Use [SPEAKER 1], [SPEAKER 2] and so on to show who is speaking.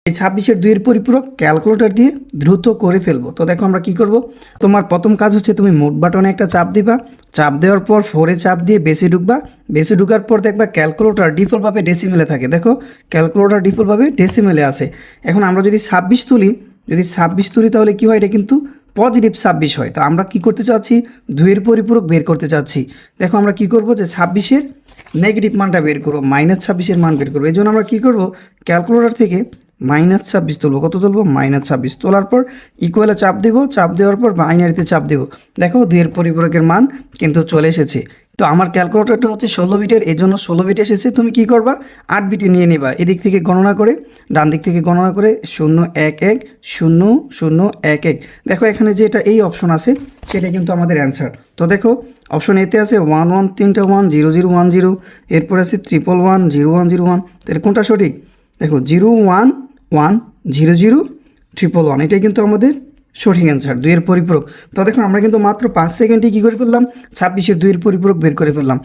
[SPEAKER 1] এই 26-এর 2-এর পরিপূরক ক্যালকুলেটর দিয়ে দ্রুত করে ফেলবো। তো দেখো আমরা কি করব, তোমার প্রথম কাজ হচ্ছে তুমি মোড বাটনে একটা চাপ দিবা, চাপ দেওয়ার পর 4-এ চাপ দিয়ে বেসে ঢুকবা, বেসে ঢুকার পর দেখবা ক্যালকুলেটর ডিফল্টভাবে ডেসিমেলে থাকে। দেখো ক্যালকুলেটর ডিফল্টভাবে ডেসিমেলে আছে। এখন আমরা যদি 26 তুলি, তাহলে কি হয়, এটা কিন্তু পজিটিভ 26 হয়। তো আমরা কি করতে চাচ্ছি, 2-এর পরিপূরক বের করতে চাচ্ছি। দেখো আমরা কি করব, যে 26-এর নেগেটিভ মানটা বের করবো, -26-এর মান বের করবো। এই জন্য আমরা কী করবো, ক্যালকুলেটর থেকে -26 তুলবো। কত তুলবো, -26 তোলার পর ইকুয়ালে চাপ দেবো, চাপ দেওয়ার পর বাইনারিতে চাপ দেবো। দেখো 2-এর পরিপূরকের মান কিন্তু চলে এসেছে। তো আমার ক্যালকুলেটরটা হচ্ছে 16 বিটের, এই জন্য 16 বিট এসেছে। তুমি কি করবা, 8 বিটে নিয়ে নেবা, এদিক থেকে গণনা করে, ডান দিক থেকে গণনা করে 0 1 1 0 0 1 1। দেখো এখানে যেটা এই অপশন আছে সেটা কিন্তু আমাদের অ্যান্সার। তো দেখো অপশন এতে আছে 1 1 3টা 1 0 0 1 0, এরপর আছে 1 1 0 1 0 1। তাহলে কোনটা সঠিক, দেখো 0 1 1 0 0 1 1, এটাই কিন্তু আমাদের সঠিক অ্যান্সার, 2-এর পরিপূরক। তো দেখো আমরা কিন্তু মাত্র 5 সেকেন্ডে কী করে ফেললাম, 26-এর 2-এর পরিপূরক বের করে ফেললাম।